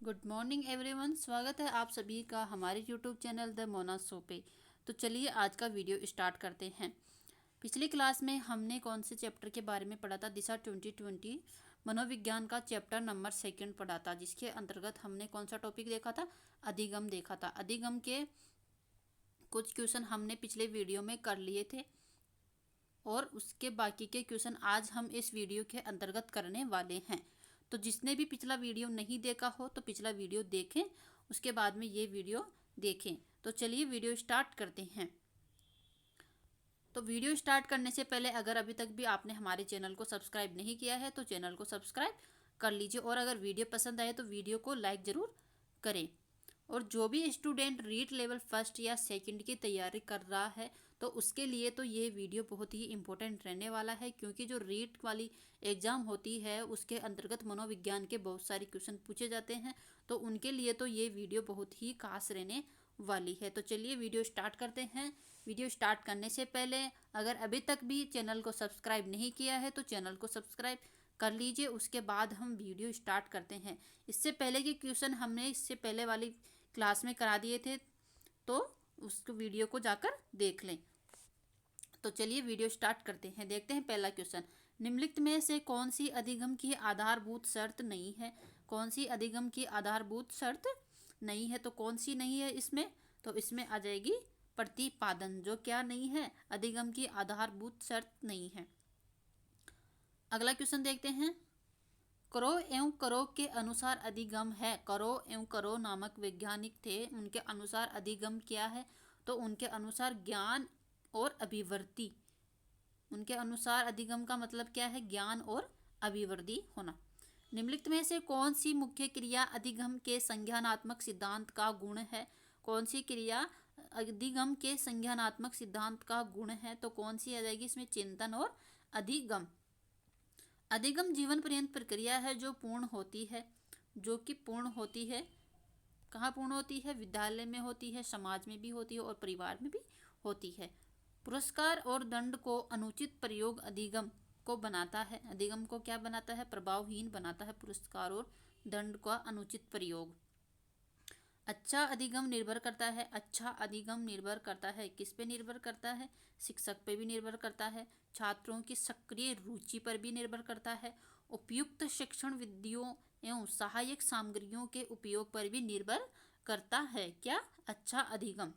Good morning everyone. स्वागत है आप सभी का हमारे YouTube channel the Mona show पे। तो चलिए आज का वीडियो स्टार्ट करते हैं। पिछली क्लास में हमने कौन से चैप्टर के बारे में पढ़ा था? दिशा 2020 मनोविज्ञान का चैप्टर नंबर 2 पढ़ा था, जिसके अंतर्गत हमने कौन सा टॉपिक देखा था? अधिगम देखा था। अधिगम के कुछ क्वेश्चन हमने पिछले वीडियो में कर लिए थे और उसके बाकी के क्वेश्चन आज हम इस वीडियो के अंतर्गत करने वाले हैं। तो जिसने भी पिछला वीडियो नहीं देखा हो तो पिछला वीडियो देखें, उसके बाद में ये वीडियो देखें। तो चलिए वीडियो स्टार्ट करते हैं। तो वीडियो स्टार्ट करने से पहले अगर अभी तक भी आपने हमारे चैनल को सब्सक्राइब नहीं किया है तो चैनल को सब्सक्राइब कर लीजिए, और अगर वीडियो पसंद आए तो वीडियो को लाइक ज़रूर करें। और जो भी स्टूडेंट रीट लेवल फर्स्ट या सेकंड की तैयारी कर रहा है तो उसके लिए तो ये वीडियो बहुत ही इम्पोर्टेंट रहने वाला है, क्योंकि जो रीट वाली एग्ज़ाम होती है उसके अंतर्गत मनोविज्ञान के बहुत सारे क्वेश्चन पूछे जाते हैं। तो उनके लिए तो ये वीडियो बहुत ही खास रहने वाली है। तो चलिए वीडियो स्टार्ट करते हैं। वीडियो स्टार्ट करने से पहले अगर अभी तक भी चैनल को सब्सक्राइब नहीं किया है तो चैनल को सब्सक्राइब कर लीजिए, उसके बाद हम वीडियो स्टार्ट करते हैं। इससे पहले के क्वेश्चन हमने इससे पहले वाली क्लास में करा दिए थे, तो उस वीडियो को जाकर देख लें। तो चलिए वीडियो स्टार्ट करते हैं। देखते हैं पहला क्वेश्चन। निम्नलिखित में से कौन सी अधिगम की आधारभूत शर्त नहीं है? कौन सी अधिगम की आधारभूत शर्त नहीं है? तो कौन सी नहीं है इसमें? तो इसमें आ जाएगी प्रतिपादन, जो क्या नहीं है? अधिगम की आधारभूत शर्त नहीं है। अगला क्वेश्चन देखते हैं। करो एवं करो के अनुसार अधिगम है। करो एवं करो नामक वैज्ञानिक थे, उनके अनुसार अधिगम क्या है? तो उनके अनुसार ज्ञान और अभिवृद्धि। उनके अनुसार अधिगम का मतलब क्या है? ज्ञान और अभिवृद्धि होना। निम्नलिखित में से कौन सी मुख्य क्रिया अधिगम के संज्ञानात्मक सिद्धांत का गुण है? कौन सी क्रिया अधिगम के संज्ञानात्मक सिद्धांत का गुण है? तो कौन सी आ जाएगी इसमें? चिंतन और अधिगम। अधिगम जीवन पर्यंत प्रक्रिया है जो पूर्ण होती है, जो कि पूर्ण होती है। कहाँ पूर्ण होती है? विद्यालय में होती है, समाज में भी होती है और परिवार में भी होती है। पुरस्कार और दंड को अनुचित प्रयोग अधिगम को बनाता है। अधिगम को क्या बनाता है? प्रभावहीन बनाता है। पुरस्कार और दंड का अनुचित प्रयोग। अच्छा अधिगम निर्भर करता है। अच्छा अधिगम निर्भर करता है किस पे निर्भर करता है? शिक्षक पे भी निर्भर करता है। छात्रों की सक्रिय रुचि पर भी निर्भर करता है। उपयुक्त शिक्षण विधियों एवं सहायक सामग्रियों के उपयोग पर भी निर्भर करता है। क्या? अच्छा अधिगम।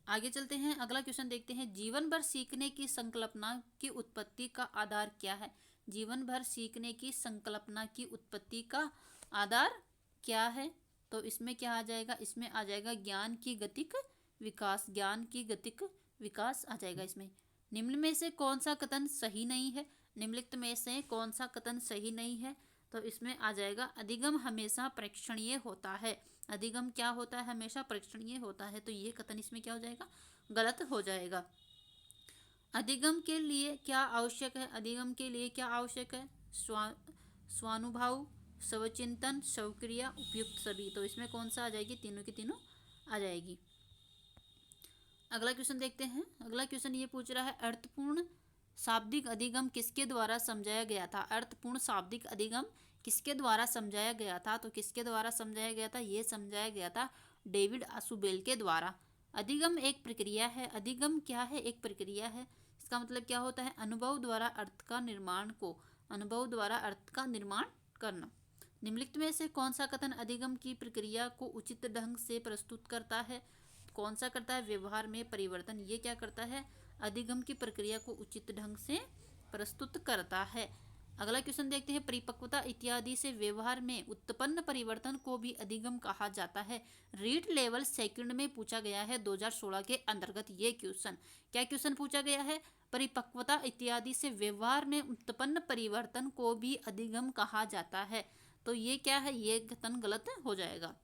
आगे चलते हैं, अगला क्वेश्चन देखते हैं। जीवन भर सीखने की संकल्पना की उत्पत्ति का आधार क्या है? जीवन भर सीखने की संकल्पना की उत्पत्ति का आधार क्या है? तो इसमें क्या आ जाएगा? इसमें आ जाएगा ज्ञान की गतिक विकास। ज्ञान की गतिक विकास आ जाएगा इसमें। निम्न में से कौन सा कथन सही नहीं है? निम्नलिखित में से कौन सा कथन सही नहीं है? तो इसमें आ जाएगा अधिगम हमेशा परीक्षणीय होता है। अधिगम क्या होता है? हमेशा परीक्षणीय होता है। तो ये कथन इसमें क्या हो जाएगा? गलत हो जाएगा। अधिगम के लिए क्या आवश्यक है? अधिगम के लिए क्या आवश्यक है? स्वानुभाव, स्वचिंतन, स्वक्रिया, उपयुक्त सभी। तो इसमें कौन सा आ जाएगी? तीनों की तीनों आ जाएगी। अगला क्वेश्चन देखते हैं। अगला क्वेश्चन ये पूछ रहा है, अर्थपूर्ण शाब्दिक अधिगम किसके द्वारा समझाया गया था? अर्थपूर्ण शाब्दिक अधिगम किसके द्वारा समझाया गया था? तो किसके द्वारा समझाया गया था? ये समझाया गया था डेविड आसुबेल के द्वारा। अधिगम एक प्रक्रिया है। अधिगम क्या है? एक प्रक्रिया है। इसका मतलब क्या होता है? अनुभव द्वारा अर्थ का निर्माण को, अनुभव द्वारा अर्थ का निर्माण करना। निम्नलिखित में से कौन सा कथन अधिगम की प्रक्रिया को उचित ढंग से प्रस्तुत करता है? कौन सा करता है? व्यवहार में परिवर्तन। ये क्या करता है? अधिगम की प्रक्रिया को उचित ढंग से प्रस्तुत करता है। अगला क्वेश्चन देखते हैं। परिपक्वता इत्यादि से व्यवहार में उत्पन्न परिवर्तन को भी अधिगम कहा जाता है। रीट लेवल सेकंड में पूछा गया है 2016 के अंतर्गत ये क्वेश्चन। क्या क्वेश्चन पूछा गया है? परिपक्वता इत्यादि से व्यवहार में उत्पन्न परिवर्तन को भी अधिगम कहा जाता है। तो ये क्या है? ये कथन गलत हो जाएगा।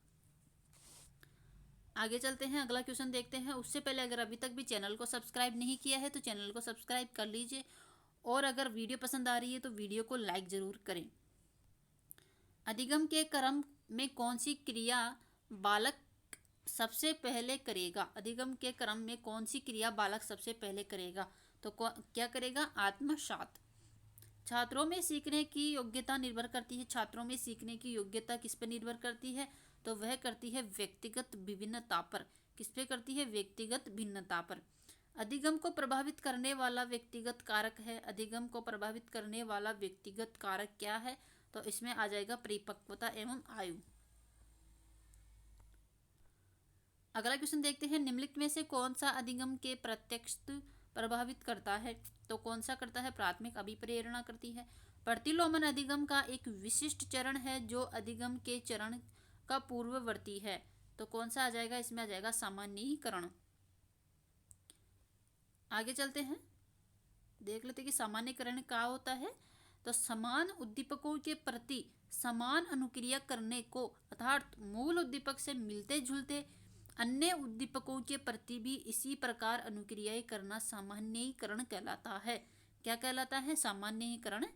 आगे चलते हैं, अगला क्वेश्चन देखते हैं। उससे पहले अगर अभी तक भी चैनल को सब्सक्राइब नहीं किया है तो चैनल को सब्सक्राइब कर लीजिए, और अगर वीडियो पसंद आ रही है तो वीडियो को लाइक ज़रूर करें। अधिगम के क्रम में कौन सी क्रिया बालक सबसे पहले करेगा? अधिगम के क्रम में कौन सी क्रिया बालक सबसे पहले करेगा? तो क्या करेगा? आत्मसात। छात्रों में सीखने की योग्यता निर्भर करती है। छात्रों में सीखने की योग्यता किस पर निर्भर करती है? तो वह करती है व्यक्तिगत विभिन्नता पर। किस पे करती है? व्यक्तिगत भिन्नता पर। अधिगम को प्रभावित करने वाला व्यक्तिगत कारक है। अधिगम को प्रभावित करने वाला व्यक्तिगत कारक क्या है? तो इसमें आ जाएगा परिपक्वता एवं आयु। अगला क्वेश्चन देखते हैं, निम्नलिखित में से कौन सा अधिगम के प्रत्यक्ष प्रभावित करता है? तो कौन सा करता है? प्राथमिक अभिप्रेरणा करती है। प्रतिलोमन अधिगम का एक विशिष्ट चरण है जो अधिगम के चरण का पूर्ववर्ती है। तो कौन सा आ जाएगा? इसमें आ जाएगा सामान्यीकरण। आगे चलते हैं, देख लेते हैं कि सामान्यीकरण क्या होता है। तो समान उद्दीपकों के प्रति समान अनुक्रिया करने को, अर्थात मूल उद्दीपक से मिलते जुलते अन्य उद्दीपकों के प्रति भी इसी प्रकार अनुक्रियाएं करना सामान्यीकरण कहलाता है। क्या कहलाता है? सामान्यीकरण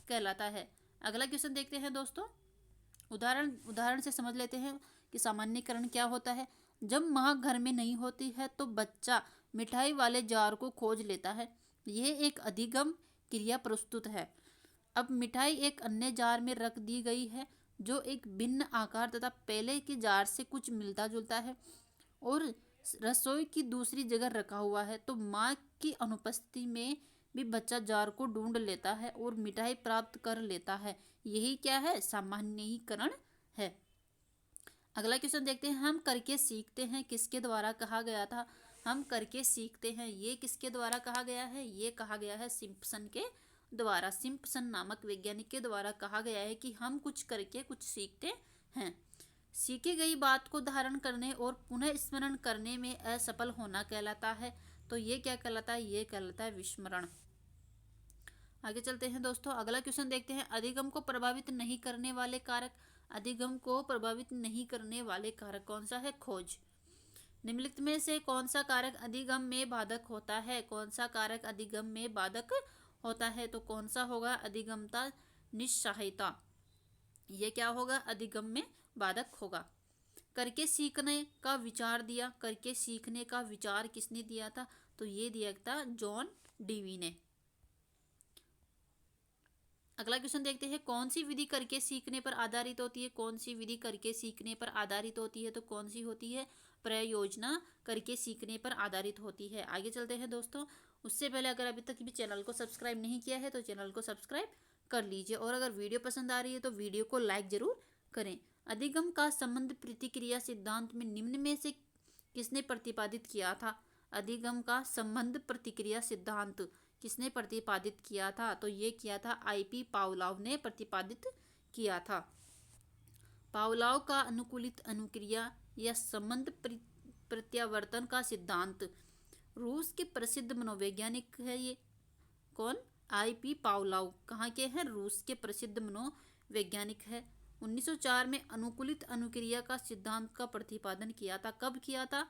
कहलाता है। अगला क्वेश्चन देखते हैं दोस्तों, उदाहरण से समझ लेते हैं कि सामान्यीकरण क्या होता है। जब माँ घर में नहीं होती है तो बच्चा मिठाई वाले जार को खोज लेता है। यह एक अधिगम क्रिया प्रस्तुत है। अब मिठाई एक अन्य जार में रख दी गई है जो एक भिन्न आकार तथा पहले के जार से कुछ मिलता जुलता है और रसोई की दूसरी जगह रखा हुआ है। तो माँ की अनुपस्थिति में भी बच्चा जार को ढूंढ लेता है और मिठाई प्राप्त कर लेता है। यही क्या है? सामान्यीकरण है। अगला क्वेश्चन देखते हैं, हम करके सीखते हैं किसके द्वारा कहा गया था? हम करके सीखते हैं, ये किसके द्वारा कहा गया है? ये कहा गया है सिम्पसन के द्वारा। सिम्पसन नामक वैज्ञानिक के द्वारा कहा गया है कि हम कुछ करके कुछ सीखते हैं। सीखी गई बात को धारण करने और पुनः स्मरण करने में असफल होना कहलाता है। तो ये क्या कहलाता है? ये कहलाता है विस्मरण। आगे चलते हैं दोस्तों, अगला क्वेश्चन देखते हैं, अधिगम को प्रभावित नहीं करने वाले कारक। अधिगम को प्रभावित नहीं करने वाले कारक कौन सा है? खोज। निम्नलिखित में से कौन सा कारक अधिगम में बाधक होता है? कौन सा कारक अधिगम में बाधक होता है? तो कौन सा होगा? अधिगमता निस्सहायता। ये क्या होगा? अधिगम में बाधक होगा। करके सीखने का विचार दिया। करके सीखने का विचार किसने दिया था? तो ये दिया था जॉन डीवी ने। अगला क्वेश्चन देखते हैं, कौन सी विधि करके सीखने पर आधारित होती है? कौन सी विधि करके सीखने पर आधारित होती है? तो कौन सी होती है? प्रयोजना करके सीखने पर आधारित होती है। आगे चलते हैं दोस्तों, उससे पहले अगर अभी तक भी चैनल को सब्सक्राइब नहीं किया है तो चैनल को सब्सक्राइब कर लीजिए और अगर वीडियो पसंद आ रही है तो वीडियो को लाइक जरूर करें। अधिगम का संबंध प्रतिक्रिया सिद्धांत में निम्न में से किसने प्रतिपादित किया था? अधिगम का संबंध प्रतिक्रिया सिद्धांत किसने प्रतिपादित किया था? तो ये किया था आईपी पावलोव ने प्रतिपादित किया था। पावलोव का अनुकूलित अनुक्रिया या संबंध प्रत्यावर्तन का सिद्धांत। रूस के प्रसिद्ध मनोवैज्ञानिक है ये। कौन? IP Pavlov. कहाँ के हैं? रूस के प्रसिद्ध मनोवैज्ञानिक है। 1904 में अनुकूलित अनुक्रिया का सिद्धांत का प्रतिपादन किया था। कब किया था?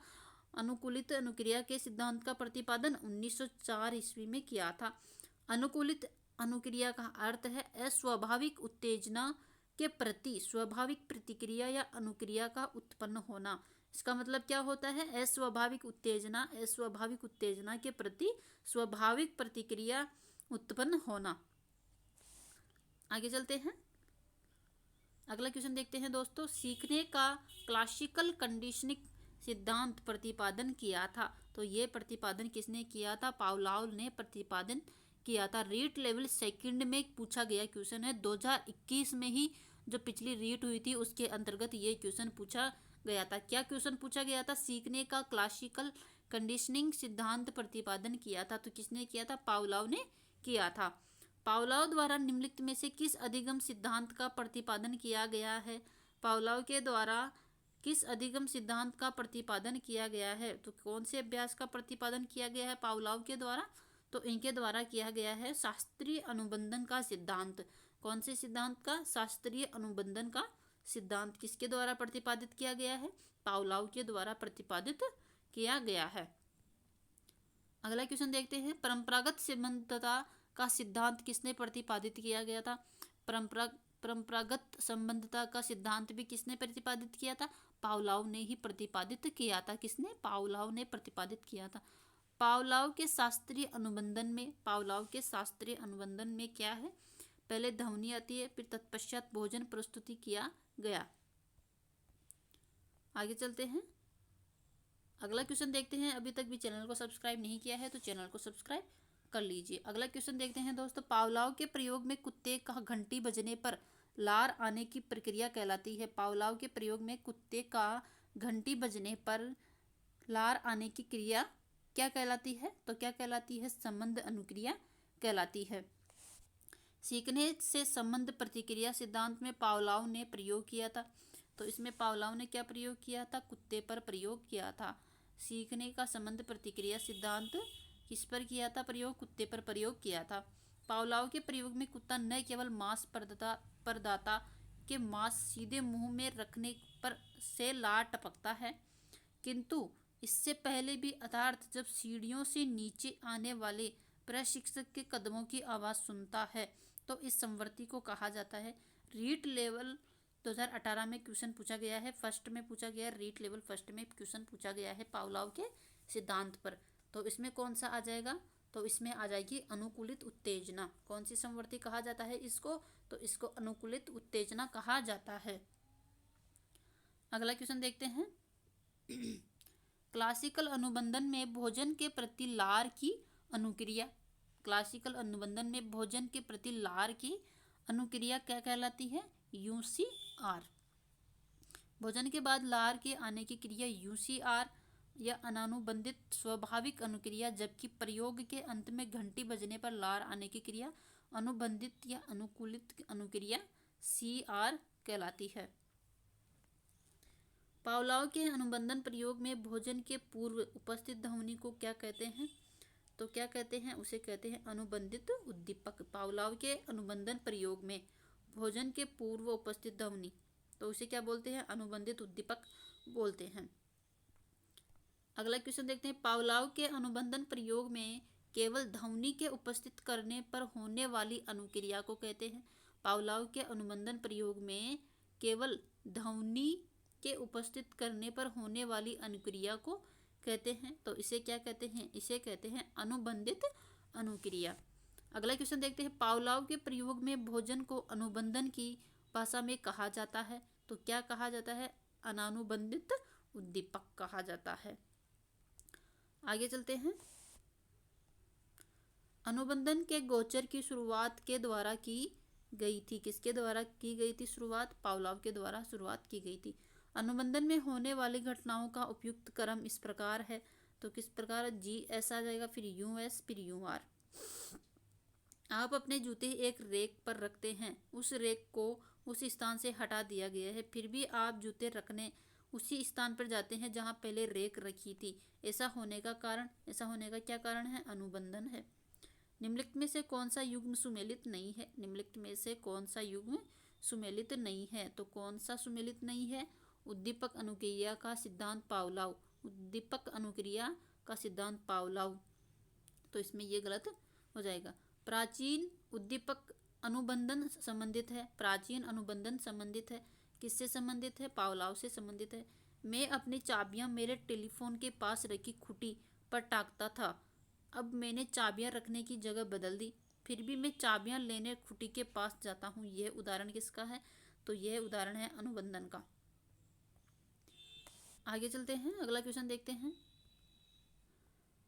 अनुकूलित अनुक्रिया के सिद्धांत का प्रतिपादन 1904 ईस्वी में किया था। अनुकूलित अनुक्रिया का अर्थ है अस्वाभाविक उत्तेजना के प्रति स्वाभाविक प्रतिक्रिया या अनुक्रिया का उत्पन्न होना। इसका मतलब क्या होता है? अस्वाभाविक उत्तेजना के प्रति स्वाभाविक प्रतिक्रिया उत्पन्न होना। आगे चलते हैं, अगला क्वेश्चन देखते हैं दोस्तों, सीखने का क्लासिकल कंडीशनिंग सिद्धांत प्रतिपादन किया था। तो ये प्रतिपादन किसने किया था? पावलोव ने प्रतिपादन किया था। रीट लेवल सेकंड में पूछा गया क्वेश्चन है। 2021 में ही जो पिछली रीट हुई थी उसके अंतर्गत ये क्वेश्चन पूछा गया था। क्या क्वेश्चन पूछा गया था? सीखने का क्लासिकल कंडीशनिंग सिद्धांत प्रतिपादन किया था। तो किसने किया था? पावलोव ने किया था। पावलोव द्वारा निम्नलिखित में से किस अधिगम सिद्धांत का प्रतिपादन किया गया है? पावलोव के द्वारा किस अधिगम सिद्धांत का प्रतिपादन किया गया है? तो कौन से अभ्यास का प्रतिपादन किया गया है पावलोव के द्वारा? तो इनके द्वारा किया गया है शास्त्रीय अनुबंधन का सिद्धांत। कौन से सिद्धांत का? शास्त्रीय अनुबंधन का सिद्धांत किसके द्वारा प्रतिपादित किया गया है? पावलोव के द्वारा प्रतिपादित किया गया है। अगला क्वेश्चन देखते हैं, परंपरागत संबद्धता का सिद्धांत किसने प्रतिपादित किया गया था? परंपरागत संबद्धता का सिद्धांत भी किसने प्रतिपादित किया था? पावलोव ने ही प्रतिपादित किया था। किसने? पावलोव ने प्रतिपादित किया था। पावलोव के शास्त्रीय अनुबंधन में क्या है? पहले ध्वनि आती है, फिर तत्पश्चात भोजन प्रस्तुति किया गया। आगे चलते हैं, अगला क्वेश्चन देखते हैं। अभी तक भी चैनल को सब्सक्राइब नहीं किया है तो चैनल को सब्सक्राइब कर लीजिए। अगला क्वेश्चन देखते हैं दोस्तों, पावलोव के प्रयोग में कुत्ते का घंटी बजने पर लार आने की प्रक्रिया कहलाती है। पावलोव के प्रयोग में कुत्ते का घंटी बजने पर लार आने की क्रिया क्या कहलाती है? तो क्या कहलाती है? संबंध अनुक्रिया कहलाती है। सीखने से संबंध प्रतिक्रिया सिद्धांत में पावलोव ने प्रयोग किया था। तो इसमें पावलोव ने क्या प्रयोग किया था? कुत्ते पर प्रयोग किया था। सीखने का संबंध प्रतिक्रिया सिद्धांत किस पर किया था प्रयोग? कुत्ते पर प्रयोग किया था। पावलोव के प्रयोग में कुत्ता न केवल मांस प्रदाता के मांस सीधे मुंह में रखने पर से लार टपकता है, किंतु इससे पहले भी, अर्थात जब सीढ़ियों से नीचे आने वाले प्रशिक्षक के कदमों की आवाज़ सुनता है, तो इस संवर्ती को कहा जाता है। रीट लेवल 2018 में क्वेश्चन पूछा गया है, फर्स्ट में पूछा गया है, रीट लेवल फर्स्ट में क्वेश्चन पूछा गया है पावलोव के सिद्धांत पर। तो इसमें कौन सा आ जाएगा? तो इसमें आ जाएगी अनुकूलित उत्तेजना। कौन सी संवर्ती कहा जाता है इसको? तो इसको अनुकूलित उत्तेजना कहा जाता है। अगला क्वेश्चन देखते हैं, क्लासिकल अनुबंधन में भोजन के प्रति लार की अनुक्रिया। क्लासिकल अनुबंधन में भोजन के प्रति लार की अनुक्रिया क्या कहलाती है? यूसीआर। भोजन के बाद लार के आने की क्रिया यूसीआर या अनानुबंधित स्वाभाविक अनुक्रिया, जबकि प्रयोग के अंत में घंटी बजने पर लार आने की क्रिया अनुबंधित या अनुकूलित अनुक्रिया सीआर कहलाती है। पावलोव के अनुबंधन प्रयोग में भोजन के पूर्व उपस्थित ध्वनि को क्या कहते हैं? तो क्या कहते हैं? उसे कहते हैं अनुबंधित उद्दीपक। पावलोव के अनुबंधन प्रयोग में भोजन के पूर्व उपस्थित ध्वनि, तो उसे क्या बोलते हैं? अनुबंधित उद्दीपक बोलते हैं। अगला क्वेश्चन देखते हैं, पावलोव के अनुबंधन प्रयोग में केवल ध्वनि के उपस्थित करने पर होने वाली अनुक्रिया को कहते हैं। पावलोव के अनुबंधन प्रयोग में केवल ध्वनि के उपस्थित करने पर होने वाली अनुक्रिया को कहते हैं। तो इसे क्या कहते हैं? इसे कहते हैं अनुबंधित अनुक्रिया। अगला क्वेश्चन देखते हैं, पावलोव के प्रयोग में भोजन को अनुबंधन की भाषा में कहा जाता है। तो क्या कहा जाता है? अनानुबंधित उद्दीपक कहा जाता है। आगे चलते हैं, अनुबंधन के गोचर की शुरुआत के द्वारा की गई थी। किसके द्वारा की गई थी शुरुआत? पावलोव के द्वारा शुरुआत की गई थी। अनुबंधन में होने वाली घटनाओं का उपयुक्त क्रम इस प्रकार है। तो किस प्रकार? GS आ जाएगा, फिर US, फिर UR। आप अपने जूते एक रेक पर रखते हैं, उस रेक को उस स्थान से हटा दिया गया है, फिर भी आप जूते रखने उसी स्थान पर जाते हैं जहां पहले रेक रखी थी। ऐसा होने का क्या कारण है? अनुबंधन है। निम्नलिखित में से कौन सा युग्म सुमेलित नहीं है? निम्नलिखित में से कौन सा युग्म सुमेलित नहीं है? तो कौन सा सुमेलित नहीं है? उद्दीपक अनुक्रिया का सिद्धांत पावलोव। उद्दीपक अनुक्रिया का सिद्धांत पावलोव। तो इसमें ये गलत हो जाएगा। प्राचीन उद्दीपक अनुबंधन संबंधित है। प्राचीन अनुबंधन संबंधित है। किससे संबंधित है? पावलोव से संबंधित है। मैं अपनी चाबियां मेरे टेलीफोन के पास रखी खूंटी पर टांगता था। अब मैंने चाबियां रखने की जगह बदल दी, फिर भी मैं चाबियां लेने खूंटी के पास जाता हूँ। यह उदाहरण किसका है? तो यह उदाहरण है अनुबंधन का। आगे चलते हैं, अगला क्वेश्चन देखते हैं।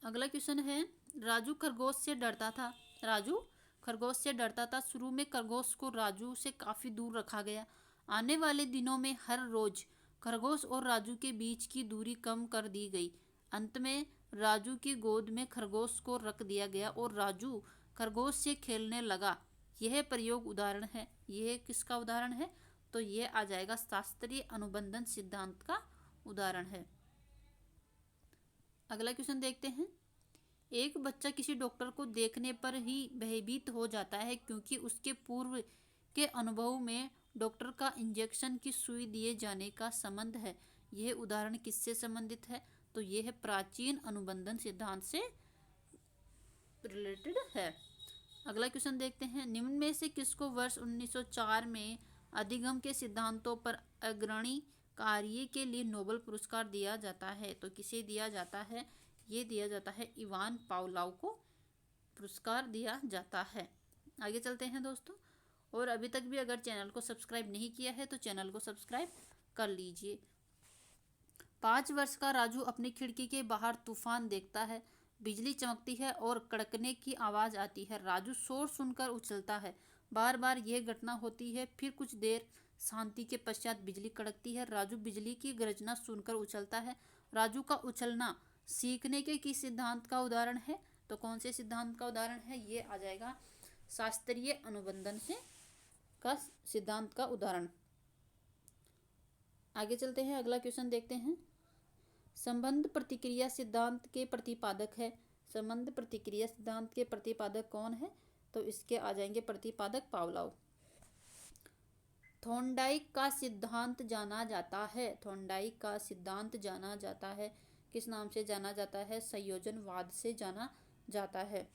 अगला क्वेश्चन है, राजू खरगोश से डरता था। राजू खरगोश से डरता था। शुरू में खरगोश को राजू से काफ़ी दूर रखा गया। आने वाले दिनों में हर रोज खरगोश और राजू के बीच की दूरी कम कर दी गई। अंत में राजू की गोद में खरगोश को रख दिया गया और राजू खरगोश से खेलने लगा। यह प्रयोग उदाहरण है। यह किसका उदाहरण है? तो यह आ जाएगा शास्त्रीय अनुबंधन सिद्धांत का उदाहरण है। अगला क्वेश्चन देखते हैं, एक बच्चा किसी डॉक्टर को देखने पर ही भयभीत हो जाता है क्योंकि उसके पूर्व के अनुभव में डॉक्टर का इंजेक्शन की सुई दिए जाने का संबंध है। यह उदाहरण किससे संबंधित है? तो यह प्राचीन अनुबंधन सिद्धांत से रिलेटेड है। अगला क्वेश्चन देखते हैं, निम्न में से किसको वर्ष 1904 में अधिगम के सिद्धांतों पर अग्रणी कार्य के लिए नोबेल पुरस्कार दिया जाता है? तो किसे दिया जाता है? ये दिया जाता है इवान पावलोव को पुरस्कार दिया जाता है। आगे चलते हैं दोस्तों, और अभी तक भी अगर चैनल को सब्सक्राइब नहीं किया है तो चैनल को सब्सक्राइब कर लीजिए। 5 वर्ष का राजू अपनी खिड़की के बाहर तूफान देखता है। बिजली चमकती है और कड़कने की आवाज आती है। राजू शोर सुनकर उछलता है। बार बार यह घटना होती है। फिर कुछ देर शांति के पश्चात बिजली कड़कती है। राजू बिजली की गर्जना सुनकर उछलता है। राजू का उछलना सीखने के किस सिद्धांत का उदाहरण है? तो कौन से सिद्धांत का उदाहरण है? ये आ जाएगा शास्त्रीय अनुबंधन से का सिद्धांत का उदाहरण। आगे चलते हैं, अगला क्वेश्चन देखते हैं। संबंध प्रतिक्रिया सिद्धांत के प्रतिपादक है। संबंध प्रतिक्रिया सिद्धांत के प्रतिपादक कौन है? तो इसके आ जाएंगे प्रतिपादक पावलोव। थॉर्नडाइक का सिद्धांत जाना जाता है। थॉर्नडाइक का सिद्धांत जाना जाता है, किस नाम से जाना जाता है? संयोजनवाद से जाना जाता है।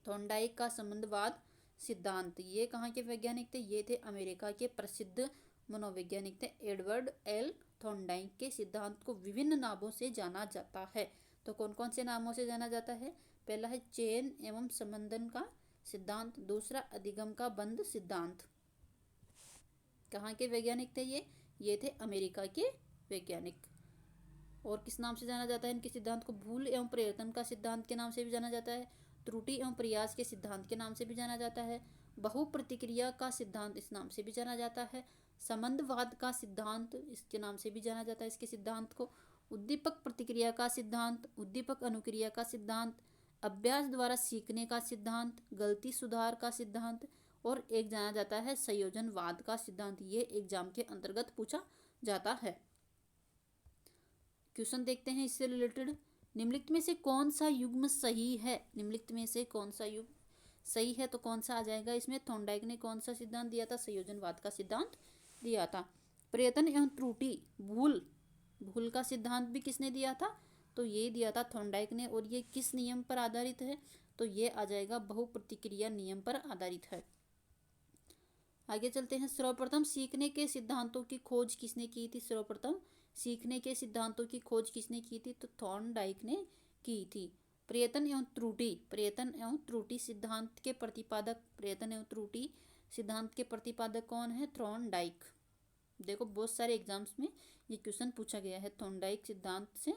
थॉर्नडाइक का संबंधवाद सिद्धांत, ये कहाँ के वैज्ञानिक थे? ये थे अमेरिका के प्रसिद्ध मनोवैज्ञानिक थे एडवर्ड एल थॉर्नडाइक के सिद्धांत को विभिन्न नामों से जाना जाता है। तो कौन कौन से नामों से जाना जाता है? पहला है चेन एवं संबंधन का सिद्धांत, दूसरा अधिगम का बंध सिद्धांत। कहाँ के वैज्ञानिक थे ये थे अमेरिका के वैज्ञानिक। और किस नाम से जाना जाता है इनके सिद्धांत को? भूल एवं परिवर्तन का सिद्धांत के नाम से भी जाना जाता है। त्रुटि एवं प्रयास के सिद्धांत के नाम से भी जाना जाता है। बहुप्रतिक्रिया का सिद्धांत इस नाम से भी जाना जाता है। संबंधवाद का सिद्धांत इसके नाम से भी जाना जाता है इसके सिद्धांत को। उद्दीपक प्रतिक्रिया का सिद्धांत, उद्दीपक अनुक्रिया का सिद्धांत, अभ्यास द्वारा सीखने का सिद्धांत, गलती सुधार का सिद्धांत, और एक जाना जाता है संयोजनवाद का सिद्धांत। ये एग्जाम के अंतर्गत पूछा जाता है। क्वेश्चन देखते हैं इससे रिलेटेड। निम्नलिखित में से कौन सा युग्म सही है? निम्नलिखित में से कौन सा युग्म सही है? तो कौन सा आ जाएगा इसमें? थॉर्नडाइक ने कौन सा सिद्धांत दिया था? संयोजनवाद का सिद्धांत दिया था। प्रयत्न एवं त्रुटि, भूल का सिद्धांत भी किसने दिया था? तो ये दिया था थॉर्नडाइक ने। और ये किस नियम पर आधारित है? तो ये आ जाएगा बहुप्रतिक्रिया नियम पर आधारित है। आगे चलते हैं। सर्वप्रथम सीखने के सिद्धांतों की खोज किसने की थी? सर्वप्रथम सीखने के सिद्धांतों की खोज किसने की थी? तो थॉर्नडाइक ने की थी। प्रयत्न एवं त्रुटि सिद्धांत के प्रतिपादक, प्रयत्न एवं त्रुटि सिद्धांत के प्रतिपादक कौन है? थॉर्नडाइक। देखो बहुत सारे एग्जाम्स में ये क्वेश्चन पूछा गया है थॉर्नडाइक सिद्धांत से।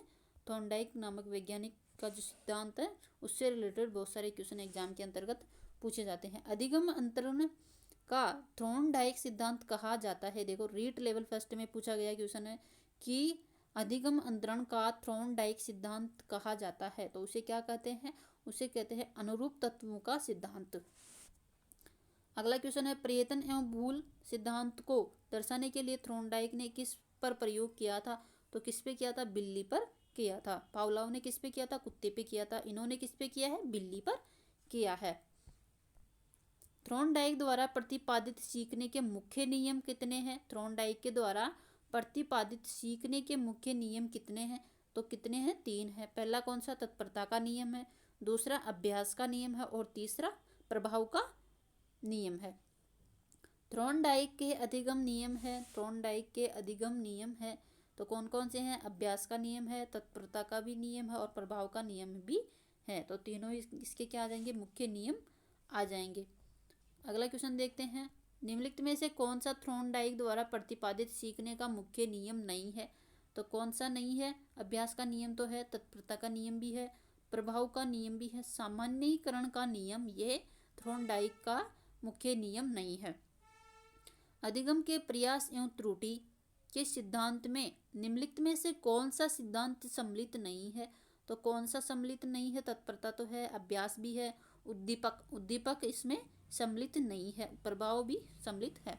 थॉर्नडाइक नामक वैज्ञानिक का जो सिद्धांत है उससे रिलेटेड बहुत सारे क्वेश्चन एग्जाम के अंतर्गत पूछे जाते हैं। अधिगम अंतरण का थॉर्नडाइक सिद्धांत कहा जाता है। देखो रीट लेवल फर्स्ट में पूछा गया क्वेश्चन है कि अधिगम अंतरण का थॉर्नडाइक सिद्धांत कहा जाता है, तो उसे क्या कहते हैं? उसे कहते हैं अनुरूप तत्वों का सिद्धांत। अगला क्वेश्चन है, प्रयत्न एवं भूल सिद्धांत को दर्शाने के लिए थॉर्नडाइक ने किस पर प्रयोग किया था? तो किस पे किया था? बिल्ली पर किया था। पावलोव ने किस पे किया था? कुत्ते पे किया था। इन्होंने किस पे किया है? बिल्ली पर किया है। थॉर्नडाइक द्वारा प्रतिपादित सीखने के मुख्य नियम कितने हैं? थॉर्नडाइक के द्वारा प्रतिपादित सीखने के मुख्य नियम कितने हैं? तो कितने हैं? 3 है। पहला कौन सा? तत्परता का नियम है, दूसरा अभ्यास का नियम है, और तीसरा प्रभाव का नियम है। थॉर्नडाइक के अधिगम नियम है, थॉर्नडाइक के अधिगम नियम है, तो कौन कौन से हैं? अभ्यास का नियम है, तत्परता का भी नियम है, और प्रभाव का नियम भी है। तो तीनों इसके क्या आ जाएंगे? मुख्य नियम आ जाएंगे। अगला क्वेश्चन देखते हैं। निम्नलिखित में से कौन सा थॉर्नडाइक द्वारा प्रतिपादित सीखने का मुख्य नियम नहीं है? तो कौन सा नहीं है? अभ्यास का नियम तो है, तत्परता का नियम भी है, प्रभाव का नियम भी है, सामान्यीकरण का नियम ये थॉर्नडाइक का मुख्य नियम नहीं है। अधिगम के प्रयास एवं त्रुटि के सिद्धांत में निम्नलिखित में से कौन सा सिद्धांत सम्मिलित नहीं है? तो कौन सा सम्मिलित नहीं है? तत्परता तो है, अभ्यास भी है, उद्दीपक इसमें सम्मिलित नहीं है, प्रभाव भी सम्मिलित है।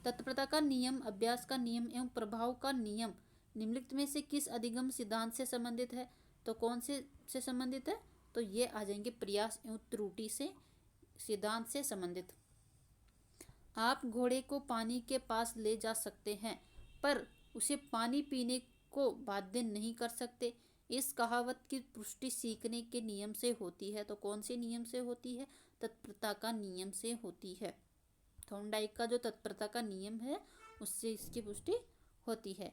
तत्परता का नियम, अभ्यास का नियम एवं प्रभाव का नियम निम्नलिखित में से किस अधिगम सिद्धांत से संबंधित है? तो कौन से संबंधित है? तो ये आ जाएंगे प्रयास एवं त्रुटि से सिद्धांत से संबंधित। आप घोड़े को पानी के पास ले जा सकते हैं पर उसे पानी पीने को बाध्य नहीं कर सकते। इस कहावत की पुष्टि सीखने के नियम से होती है। तो कौन से नियम से होती है? तत्परता का नियम से होती है। थॉर्नडाइक का जो तत्परता का नियम है उससे इसकी पुष्टि होती है।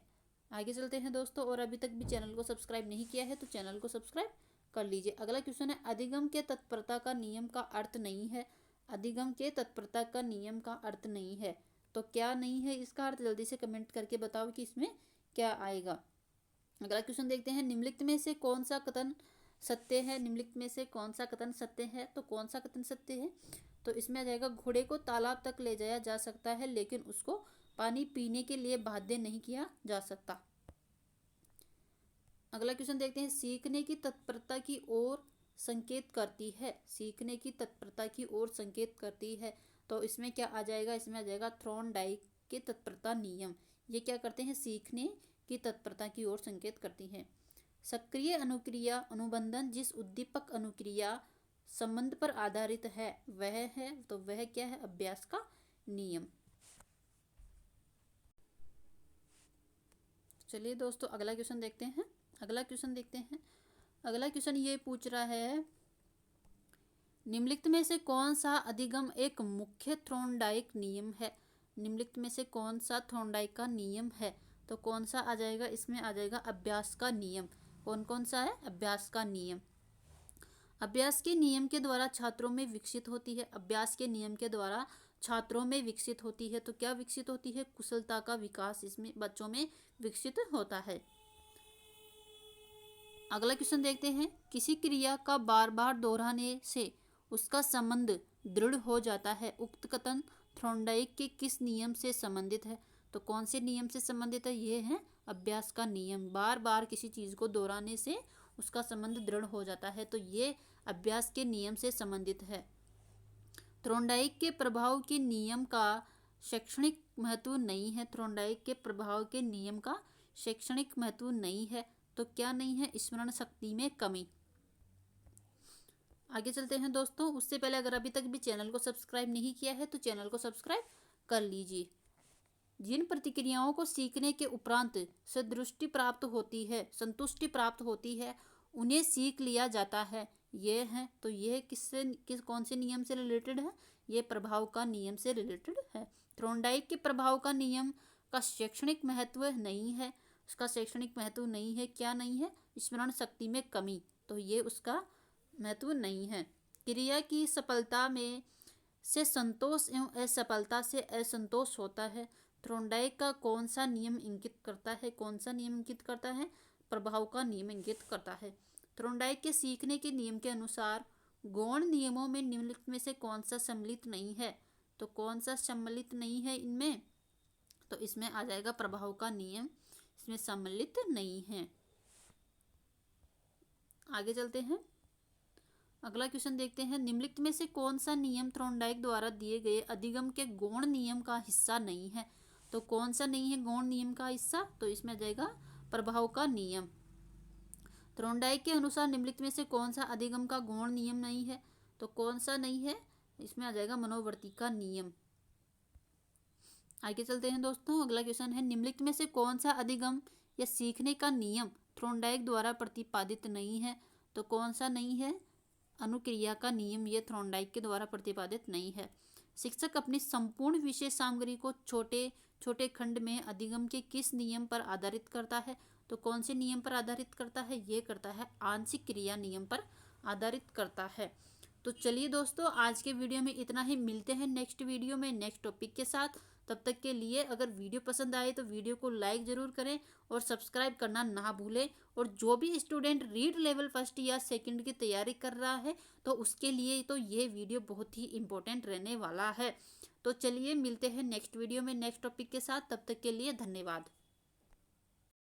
आगे चलते हैं दोस्तों, और अभी तक भी चैनल को सब्सक्राइब नहीं किया है तो चैनल को सब्सक्राइब कर लीजिए। अगला क्वेश्चन है, अधिगम के तत्परता का नियम का अर्थ नहीं है। अधिगम के तत्परता का नियम का अर्थ नहीं है। तो क्या नहीं है इसका अर्थ, जल्दी से कमेंट करके बताओ कि इसमें क्या आएगा। अगला क्वेश्चन देखते हैं, निम्नलिखित में से कौन सा कथन सत्य है। निम्नलिखित में से कौन सा कथन सत्य है, तो कौन सा कथन सत्य है, तो इसमें आ जाएगा घोड़े को तालाब तक ले जाया जा सकता है लेकिन उसको पानी पीने के लिए बाध्य नहीं किया जा सकता। अगला क्वेश्चन देखते हैं, सीखने की तत्परता की ओर संकेत करती है। सीखने की तत्परता की ओर संकेत करती है, तो इसमें क्या आ जाएगा, इसमें आ जाएगा थॉर्नडाइक के तत्परता नियम। ये क्या करते हैं, सीखने की तत्परता की ओर संकेत करती है। सक्रिय अनुक्रिया अनुबंधन जिस उद्दीपक अनुक्रिया संबंध पर आधारित है वह है, तो वह क्या है, अभ्यास का नियम। चलिए दोस्तों अगला क्वेश्चन देखते हैं। अगला क्वेश्चन ये पूछ रहा है, निम्नलिखित में से कौन सा अधिगम एक मुख्य थॉर्नडाइक नियम है। निम्नलिखित में से कौन सा थॉर्नडाइक का नियम है, तो कौन सा आ जाएगा, इसमें आ जाएगा अभ्यास का नियम। कौन कौन सा है, अभ्यास का नियम। अभ्यास के नियम के द्वारा छात्रों में विकसित होती है। अभ्यास के नियम के द्वारा छात्रों में विकसित होती है, तो क्या विकसित होती है, कुशलता का विकास इसमें बच्चों में विकसित होता है। अगला क्वेश्चन देखते हैं, किसी क्रिया का बार बार दोहराने से उसका संबंध दृढ़ हो जाता है। उक्त कथन थॉर्नडाइक के किस नियम से संबंधित है, तो कौन से नियम से संबंधित है, ये है अभ्यास का नियम। बार बार किसी चीज को दोहराने से उसका संबंध दृढ़ हो जाता है, तो ये अभ्यास के नियम से संबंधित है। थॉर्नडाइक के प्रभाव के नियम का शैक्षणिक महत्व नहीं है। थॉर्नडाइक के प्रभाव के नियम का शैक्षणिक महत्व नहीं है, तो क्या नहीं है, स्मरण शक्ति में कमी। आगे चलते हैं दोस्तों, उससे पहले अगर अभी तक भी चैनल को सब्सक्राइब नहीं किया है तो चैनल को सब्सक्राइब कर लीजिए। जिन प्रतिक्रियाओं को सीखने के उपरांत संतुष्टि प्राप्त होती है उन्हें सीख लिया जाता है। ये है, तो ये कौन से नियम से रिलेटेड है, ये प्रभाव का नियम से रिलेटेड है। थॉर्नडाइक के प्रभाव का नियम का शैक्षणिक महत्व नहीं है। उसका शैक्षणिक महत्व नहीं है, क्या नहीं है, स्मरण शक्ति में कमी, तो ये उसका महत्व नहीं है। क्रिया की सफलता में से संतोष एवं असफलता से असंतोष होता है। थॉर्नडाइक का कौन सा नियम इंगित करता है, कौन सा नियम इंगित करता है, प्रभाव का नियम इंगित करता है। थॉर्नडाइक के सीखने के नियम के अनुसार गौण नियमों में निम्नलिखित में से कौन सा सम्मिलित नहीं है, तो कौन सा सम्मिलित नहीं है इनमें, तो इसमें आ जाएगा प्रभाव का नियम, इसमें सम्मिलित नहीं है। आगे चलते हैं, अगला क्वेश्चन देखते हैं, निम्नलिखित में से कौन सा नियम थॉर्नडाइक द्वारा दिए गए अधिगम के गौण नियम का हिस्सा नहीं है, तो कौन सा नहीं है गौण नियम का हिस्सा, तो इसमें आ जाएगा प्रभाव का नियम। थॉर्नडाइक के अनुसार निम्नलिखित में से कौन सा अधिगम का गौण नियम नहीं है, तो कौन सा नहीं है, इसमें आ जाएगा मनोवर्ती का नियम। आगे चलते हैं दोस्तों, अगला क्वेश्चन है, निम्नलिखित में से कौन सा अधिगम या सीखने का नियम थॉर्नडाइक द्वारा प्रतिपादित नहीं है, तो कौन सा नहीं है, अनुक्रिया का नियम, ये थॉर्नडाइक के द्वारा प्रतिपादित नहीं है। शिक्षक अपनी संपूर्ण विषय सामग्री को छोटे छोटे खंड में अधिगम के किस नियम पर आधारित करता है, तो कौन से नियम पर आधारित करता है, ये करता है आंशिक क्रिया नियम पर आधारित करता है। तो चलिए दोस्तों आज के वीडियो में इतना ही, मिलते हैं नेक्स्ट वीडियो में नेक्स्ट टॉपिक के साथ। तब तक के लिए अगर वीडियो पसंद आए तो वीडियो को लाइक ज़रूर करें और सब्सक्राइब करना ना भूलें। और जो भी स्टूडेंट रीड लेवल फर्स्ट या सेकंड की तैयारी कर रहा है तो उसके लिए तो ये वीडियो बहुत ही इम्पोर्टेंट रहने वाला है। तो चलिए मिलते हैं नेक्स्ट वीडियो में नेक्स्ट टॉपिक के साथ, तब तक के लिए धन्यवाद।